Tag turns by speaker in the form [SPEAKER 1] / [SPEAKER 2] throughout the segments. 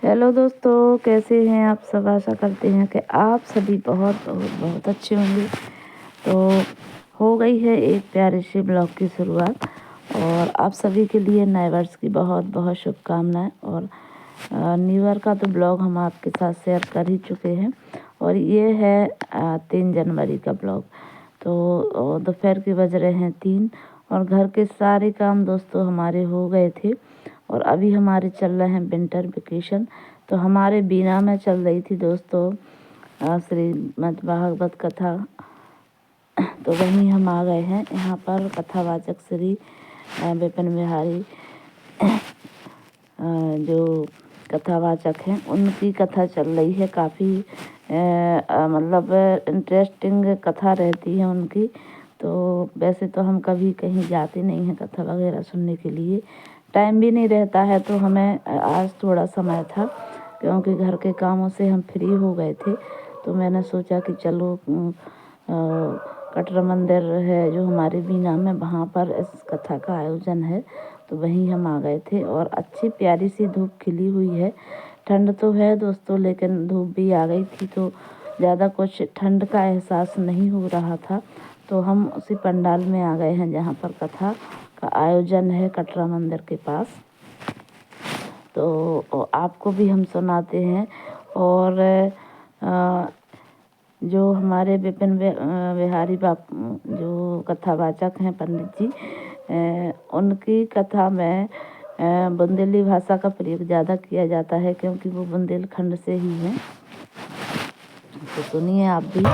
[SPEAKER 1] Hello दोस्तों, कैसे हैं आप सब। आशा करते हैं कि आप सभी बहुत बहुत बहुत अच्छे होंगे। तो हो गई है एक प्यारे से ब्लॉग की शुरुआत और आप सभी के लिए नए वर्ष की बहुत बहुत शुभकामनाएं। और न्यू ईयर का तो ब्लॉग हम आपके साथ शेयर कर ही चुके हैं और ये है 3 जनवरी का ब्लॉग। तो दोपहर के बज रहे हैं 3 और घर के सारे काम दोस्तों हमारे हो गए थे और अभी हमारे चल रहे हैं विंटर वेकेशन। तो हमारे बीना में चल रही थी दोस्तों श्रीमद् भागवत कथा। तो वहीं हम आ गए हैं यहाँ पर कथावाचक श्री विपिन बिहारी जो कथावाचक हैं उनकी कथा चल रही है। काफ़ी मतलब इंटरेस्टिंग कथा रहती है उनकी। तो वैसे तो हम कभी कहीं जाते नहीं हैं कथा वगैरह सुनने के लिए, टाइम भी नहीं रहता है। तो हमें आज थोड़ा समय था क्योंकि घर के कामों से हम फ्री हो गए थे। तो मैंने सोचा कि चलो कटरा मंदिर है जो हमारे बीना में, वहाँ पर इस कथा का आयोजन है। तो वहीं हम आ गए थे और अच्छी प्यारी सी धूप खिली हुई है। ठंड तो है दोस्तों लेकिन धूप भी आ गई थी तो ज़्यादा कुछ ठंड का एहसास नहीं हो रहा था। तो हम उसी पंडाल में आ गए हैं जहाँ पर कथा का आयोजन है कटरा मंदिर के पास। तो आपको भी हम सुनाते हैं। और जो हमारे विपिन बिहारी बापू जो कथावाचक हैं पंडित जी, उनकी कथा में बुंदेली भाषा का प्रयोग ज़्यादा किया जाता है क्योंकि वो बुंदेलखंड से ही हैं। तो सुनिए आप भी।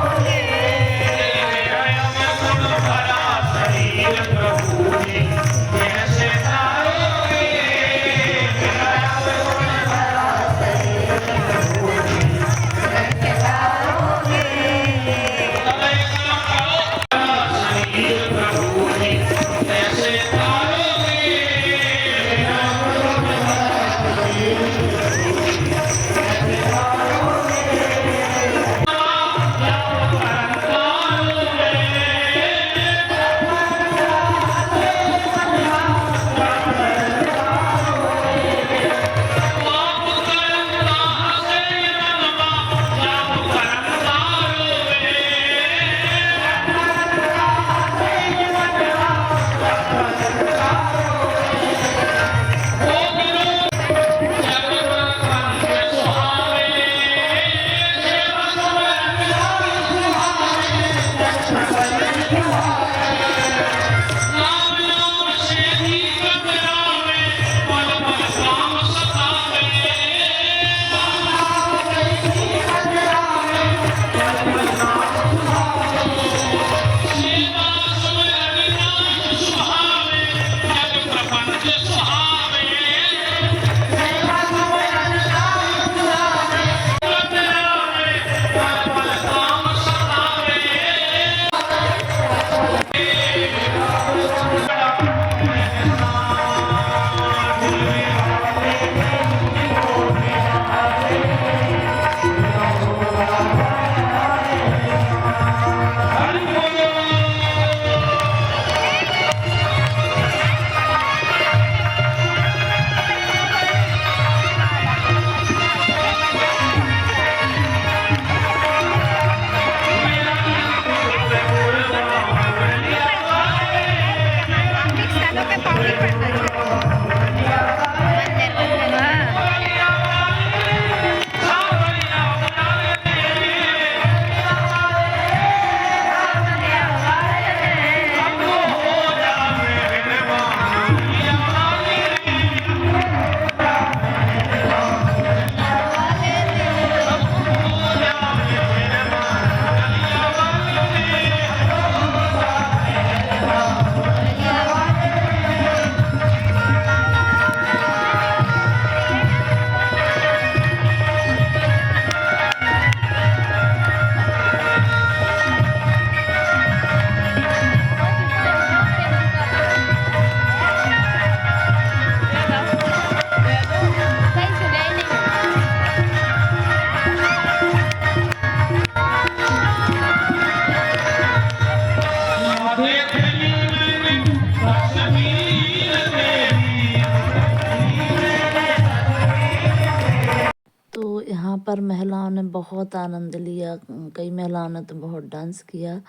[SPEAKER 1] यहाँ पर महिलाओं ने बहुत आनंद लिया, कई महिलाओं ने तो बहुत डांस किया।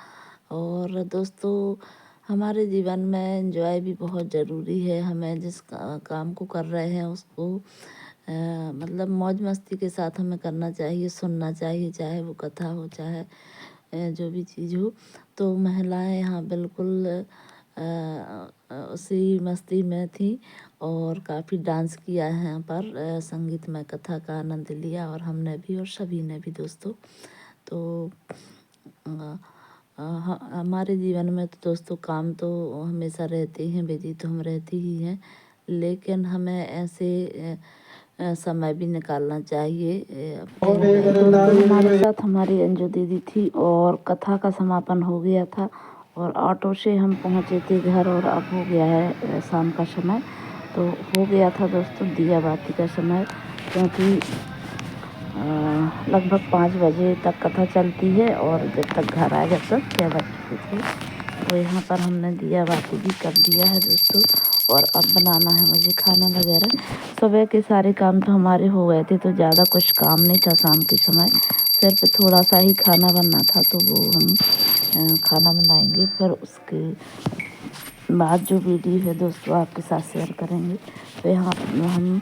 [SPEAKER 1] और दोस्तों हमारे जीवन में एंजॉय भी बहुत ज़रूरी है। हमें जिस काम को कर रहे हैं उसको मतलब मौज मस्ती के साथ हमें करना चाहिए, सुनना चाहिए, चाहे वो कथा हो चाहे जो भी चीज़ हो। तो महिलाएं यहाँ बिल्कुल उसी मस्ती में थी और काफ़ी डांस किया है यहाँ पर, संगीतमय कथा का आनंद लिया और हमने भी और सभी ने भी दोस्तों। तो हमारे जीवन में तो दोस्तों काम तो हमेशा रहते हैं, बिजी तो हम रहते ही हैं, लेकिन हमें ऐसे समय भी निकालना चाहिए। दोस्तों हमारे साथ हमारी अंजू दीदी थी और कथा का समापन हो गया था और ऑटो से हम पहुंचे थे घर और अब हो गया है शाम का समय। तो हो गया था दोस्तों दिया बाती का समय, क्योंकि लगभग 5 बजे तक कथा चलती है और जब तक घर आए जब तक 6 बज चुके थे। तो यहाँ पर हमने दिया बाती भी कर दिया है दोस्तों और अब बनाना है मुझे खाना वगैरह। सुबह के सारे काम तो हमारे हो गए थे, तो ज़्यादा कुछ काम नहीं था शाम के समय, सिर्फ थोड़ा सा ही खाना बनना था। तो वो हम खाना बनाएंगे, फिर उसके बाद जो वीडियो है दोस्तों आपके साथ शेयर करेंगे। तो यहाँ हम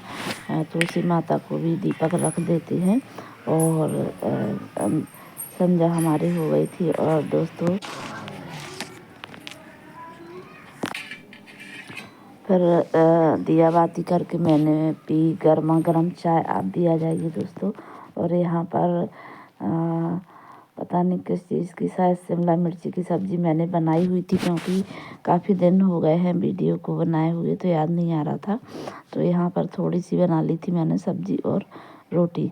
[SPEAKER 1] तुलसी माता को भी दीपक रख देते हैं और संध्या हमारी हो गई थी। और दोस्तों फिर दिया बाती करके मैंने पी गर्मा गर्म चाय, आप भी आ जाइए दोस्तों। और यहाँ पर पता नहीं किस चीज़ की, शायद शिमला मिर्ची की सब्ज़ी मैंने बनाई हुई थी, क्योंकि काफ़ी दिन हो गए हैं वीडियो को बनाए हुए, तो याद नहीं आ रहा था। तो यहाँ पर थोड़ी सी बना ली थी मैंने सब्ज़ी और रोटी।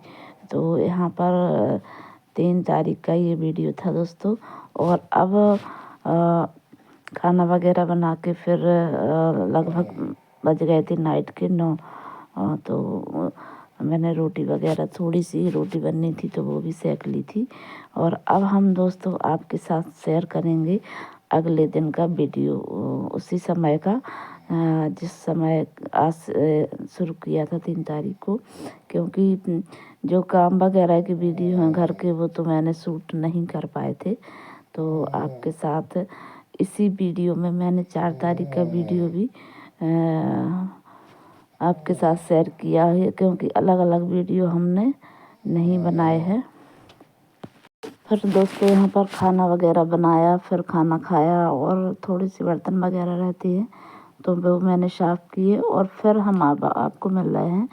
[SPEAKER 1] तो यहाँ पर 3 तारीख का ये वीडियो था दोस्तों। और अब खाना वगैरह बना के फिर लगभग बज गए थे नाइट के 9। तो मैंने रोटी वगैरह, थोड़ी सी रोटी बननी थी तो वो भी सेक ली थी। और अब हम दोस्तों आपके साथ शेयर करेंगे अगले दिन का वीडियो, उसी समय का जिस समय आज शुरू किया था 3 तारीख को, क्योंकि जो काम वगैरह के वीडियो हैं घर के वो तो मैंने शूट नहीं कर पाए थे। तो आपके साथ इसी वीडियो में मैंने 4 तारीख का वीडियो भी आपके साथ शेयर किया है, क्योंकि अलग अलग वीडियो हमने नहीं बनाए हैं। फिर दोस्तों यहाँ पर खाना वगैरह बनाया, फिर खाना खाया और थोड़ी सी बर्तन वगैरह रहती है तो वो मैंने साफ़ किए। और फिर हम आपको मिल रहे हैं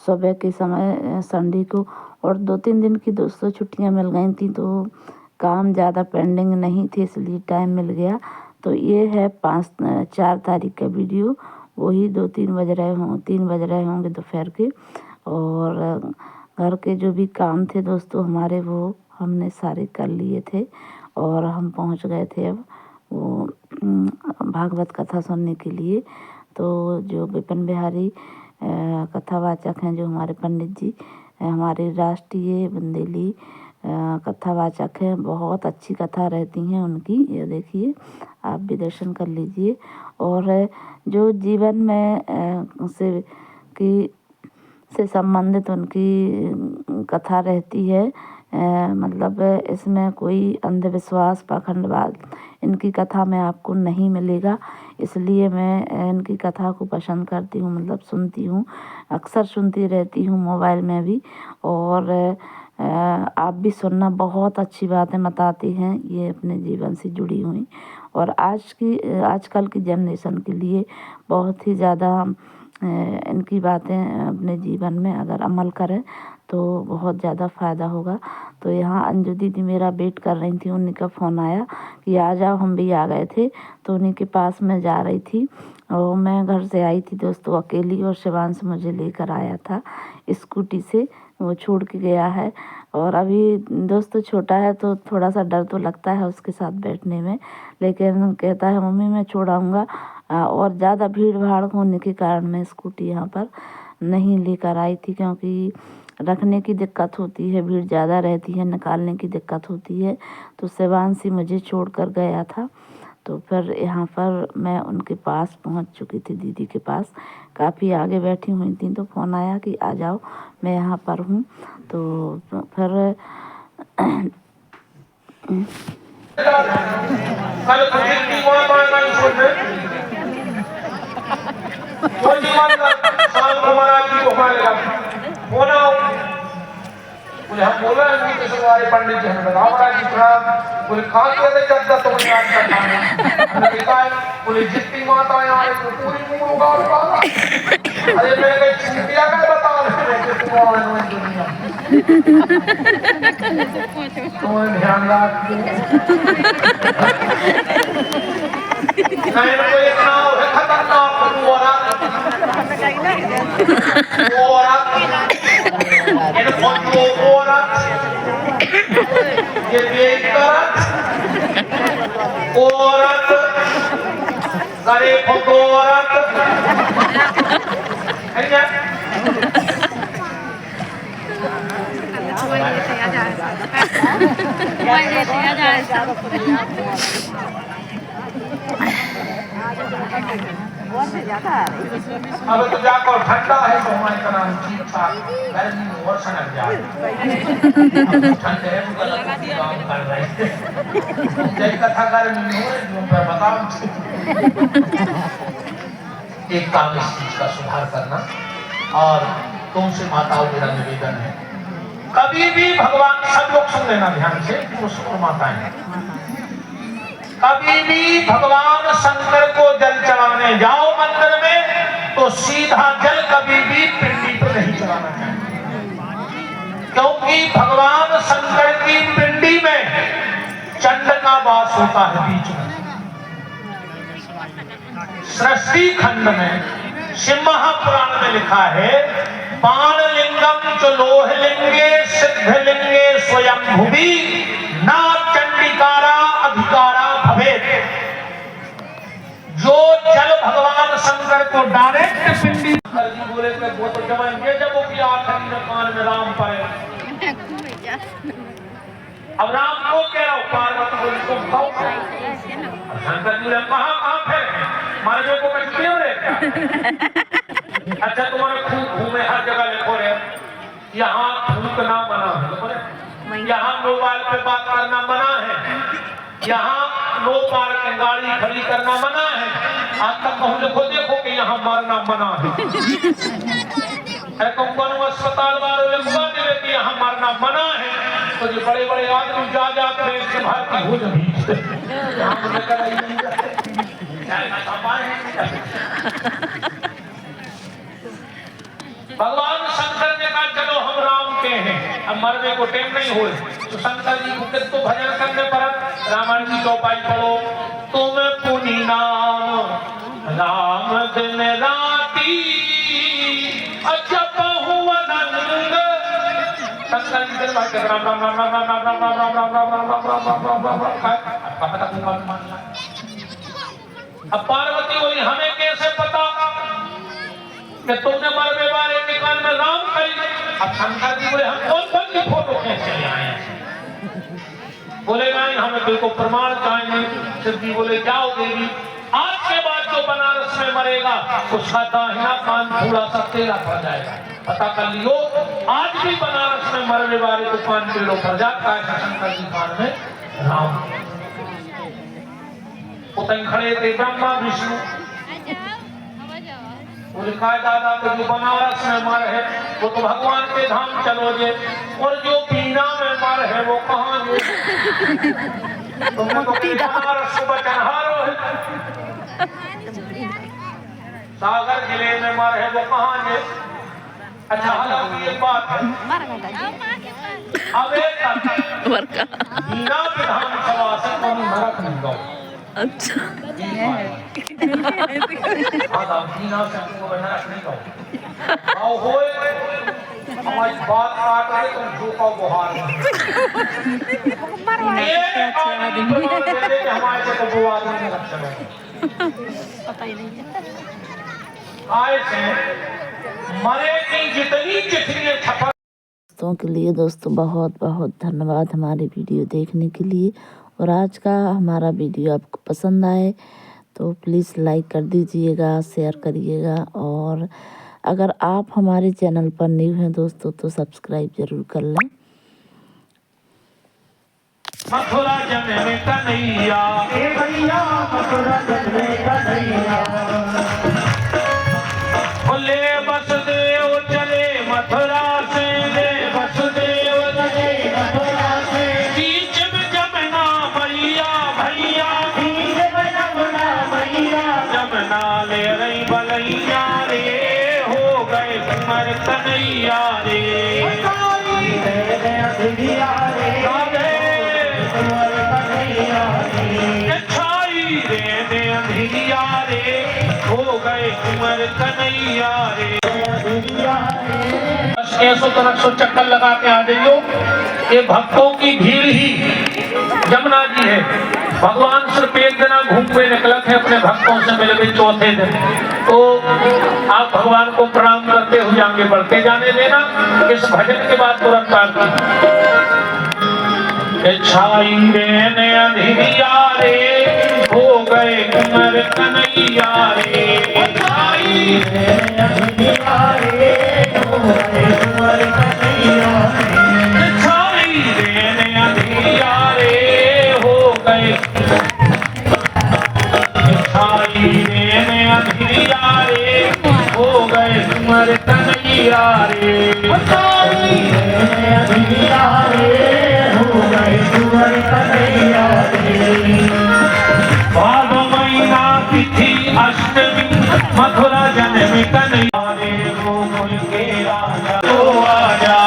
[SPEAKER 1] सुबह के समय संडे को। और 2-3 दिन की दोस्तों छुट्टियाँ मिल गई थी, तो काम ज़्यादा पेंडिंग नहीं थी, इसलिए टाइम मिल गया। तो ये है 4 तारीख का वीडियो, वही 2-3 बज रहे 3 बज रहे होंगे दोपहर के। और घर के जो भी काम थे दोस्तों हमारे, वो हमने सारे कर लिए थे और हम पहुंच गए थे अब वो भागवत कथा सुनने के लिए। तो जो विपिन बिहारी कथावाचक हैं, जो हमारे पंडित जी हमारे राष्ट्रीय बुंदेली कथावाचक हैं, बहुत अच्छी कथा रहती हैं उनकी, ये देखिए आप भी दर्शन कर लीजिए। और जो जीवन में से संबंधित उनकी कथा रहती है, मतलब इसमें कोई अंधविश्वास पाखंडवाद इनकी कथा में आपको नहीं मिलेगा, इसलिए मैं इनकी कथा को पसंद करती हूँ, मतलब सुनती हूँ, अक्सर सुनती रहती हूँ मोबाइल में भी। और आप भी सुनना, बहुत अच्छी बातें बताती हैं ये अपने जीवन से जुड़ी हुई और आजकल की जनरेशन के लिए बहुत ही ज़्यादा इनकी बातें अपने जीवन में अगर अमल करें तो बहुत ज़्यादा फ़ायदा होगा। तो यहाँ अंजू दीदी मेरा वेट कर रही थी, उन्हीं का फ़ोन आया कि आ जाओ, हम भी आ गए थे। तो उन्हीं के पास मैं जा रही थी और मैं घर से आई थी दोस्तों अकेली, और शिवांश मुझे लेकर आया था स्कूटी से, वो छोड़ के गया है। और अभी दोस्तों छोटा है तो थोड़ा सा डर तो लगता है उसके साथ बैठने में, लेकिन कहता है मम्मी मैं छोड़ाऊँगा। और ज़्यादा भीड़ भाड़ होने के कारण मैं स्कूटी यहाँ पर नहीं लेकर आई थी, क्योंकि रखने की दिक्कत होती है, भीड़ ज़्यादा रहती है, निकालने की दिक्कत होती है। तो शिवांशी मुझे छोड़ कर गया था। तो फिर यहाँ पर मैं उनके पास पहुँच चुकी थी, दीदी के पास। काफ़ी आगे बैठी हुई थी तो फ़ोन आया कि आ जाओ, मैं यहाँ पर हूँ। तो फिर
[SPEAKER 2] बोले हम बोला है कि सवारे पंडित जी हमें बताओ महाराज जी थोड़ा बोले खा के दे जब तो मैं आज का खाना हमने देखा है बोले जितनी माताएं आ रही तो पूरी मुंह उगाड़ पाला अरे मैंने कहीं छूटिया का बताओ मैं तुम और नोई दुनिया तुम्हें ध्यान रखिए नहीं तो इतना है खतरनाक ये बेइज्जत औरत करे फोटो औरत है क्या अब तो जाकर ठंडा है तो हमारे तरह ठीक ठाक गर्मी में और सनक जाए ठंडे है तो गलत काम कर रहे हैं जय कथा गर्मी में हो जो मैं बताऊं एक काम इस चीज का सुधार करना और तुमसे माताओं मेरा निवेदन है कभी भी भगवान सब लोग सुन लेना ध्यान से वो माताएं कभी भी भगवान शंकर को जल चढ़ाने जाओ मंदिर में तो सीधा जल कभी भी पिंडी पर नहीं चढ़ाना चाहिए क्योंकि भगवान शंकर की पिंडी में चंड का वास होता है बीच में सृष्टि खंड में शिव महापुराण में लिखा है पाणलिंगम च लोहलिंगे सिद्धलिंगे स्वयं भुवि ना चंडिकारा अधिकारा भवेत जो जल भगवान शंकर को डायरेक्ट पिंडी जी बोले थे वो तो जवान ये जब वो किया आखिरी में कान में राम पाए अब राम को कह रहा हूँ पार्वती बोली तुम खाओ शंकर जी बोले कहाँ फिर मारे को मैं छुट्टी हो रहे अच्छा तुम्हारे खूब घूमे हर जगह लिखो रहे यहाँ थूकना मना है यहाँ मोबाइल पे बात करना मना है यहाँ नो पार्किंग गाड़ी खड़ी करना मना है आज तक कहूँ लिखो देखो कि यहाँ मारना मना है अस्पताल वालों लिखवा देवे कि यहाँ मारना मना है तो जो बड़े बड़े आदमी जा जाते हैं इसके भारतीय हो भगवान शंकर ने कहा चलो हम राम के हैं अब मरने को टाइम नहीं हो तो शंकर जी को तो भजन करने पर रामायण की चौपाई पढ़ो तुम पुनि नाम राम दिन राती अजपहु अनंग शंकर जी दिन भाई राम राम राम राम राम राम राम राम राम राम राम राम राम राम राम राम राम राम अब पार्वती बोली हमें कैसे पता कि तुमने मरने वाले के कान में राम करी अब शंकर जी बोले हम कौन की फोटो खींच के आए हैं बोले नहीं हमें बिल्कुल प्रमाण चाहिए शिव जी बोले जाओ देवी आज के बाद जो बनारस में मरेगा उसका दाहिना कान थोड़ा सा तेरा पड़ जाएगा पता कर लियो आज भी बनारस में मरने वाले को कान टेढ़ो पड़ जाता है शंकर जी कान में राम उतन खड़े थे ब्रह्मा विष्णु लिखा है दादा तो जो बनारस में मर है वो तो भगवान के धाम चलोगे और जो बीना में मर है वो कहाँ तुमने तो बनारस को बचनहारो है सागर जिले में मर है वो कहाँ है अच्छा हालांकि एक बात है अब एक बीना विधानसभा से कौन नरक नहीं गौ
[SPEAKER 1] अच्छा
[SPEAKER 2] आओ होए हमारी बात काट रहे तुम झूठा बुहार हमारे से तो वो आदमी रक्षण पता ही नहीं आए से मरे की जितनी चिट्ठियां छपा
[SPEAKER 1] दोस्तों के लिए दोस्तों बहुत बहुत धन्यवाद हमारी वीडियो देखने के लिए और आज का हमारा वीडियो आपको पसंद आए तो प्लीज़ लाइक कर दीजिएगा, शेयर करिएगा, और अगर आप हमारे चैनल पर न्यू हैं दोस्तों तो सब्सक्राइब ज़रूर कर लें।
[SPEAKER 2] मथुरा जन्मे कन्हैया, हे भैया मथुरा जन्मे कन्हैया, ले वसुदेव चले मथुरा से, ले वसुदेव चले मथुरा से, बीच में जमुना मैया, भैया बीच में जमुना मैया, जमुना ले रही बलैया रे, हो गए कुंवर कन्हैया रे, हो गए कुंवर कन्हैया रे। 100 चक्कर लगा के आ जाइयो। ये भक्तों की भीड़ ही जमुना जी है। भगवान सिर्फ एक दिन घूम पे निकलत है अपने भक्तों से मिले चौथे दिन, तो आप भगवान को प्रणाम करते हुए आगे बढ़ते जाने देना। इस भजन के बाद तुरंत आरती छाई रे अंधिया रे, हो गए कुंवर कन्हैया रे, छाई रे अंधिया रे, हो गए कुंवर कन्हैया रे, छाई रे अंधिया रे, हो गए, छाई रे अंधिया रे, हो गए कुंवर कन्हैया रे, छाई रे अंधिया रे, भादो महीना तिथि अष्टमी, मथुरा जन्मे कन्हैया रे, गोकुल के राजा तो आजा,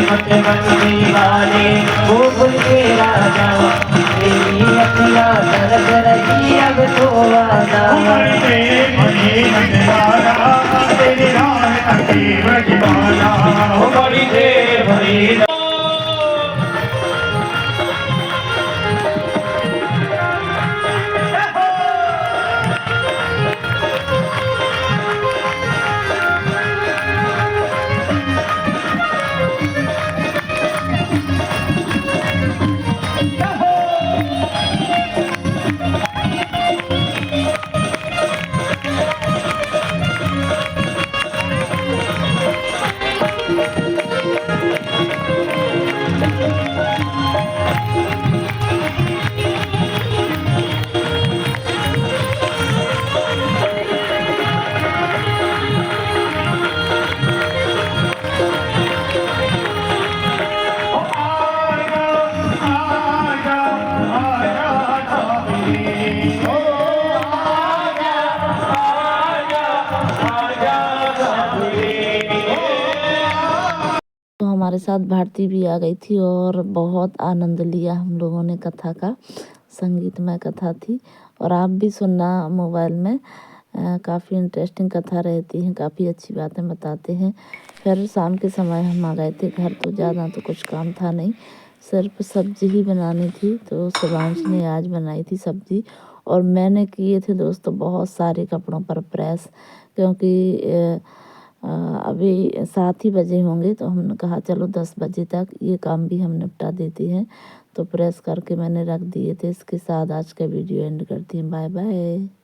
[SPEAKER 2] मत बंदी वाले गोकुल के राजा, तेरी अखिया कर रही अब तो आजा, तेरी राह बड़ी देर भरी।
[SPEAKER 1] हमारे साथ भारती भी आ गई थी और बहुत आनंद लिया हम लोगों ने कथा का। संगीतमय कथा थी और आप भी सुनना मोबाइल में, काफ़ी इंटरेस्टिंग कथा रहती है, काफ़ी अच्छी बातें बताते हैं। फिर शाम के समय हम आ गए थे घर, तो ज़्यादा तो कुछ काम था नहीं, सिर्फ सब्जी ही बनानी थी। तो शिवांश ने आज बनाई थी सब्जी और मैंने किए थे दोस्तों बहुत सारे कपड़ों पर प्रेस, क्योंकि अभी 7 ही बजे होंगे, तो हमने कहा चलो 10 बजे तक ये काम भी हम निपटा देते हैं। तो प्रेस करके मैंने रख दिए थे। इसके साथ आज का वीडियो एंड करती हूँ। Bye bye.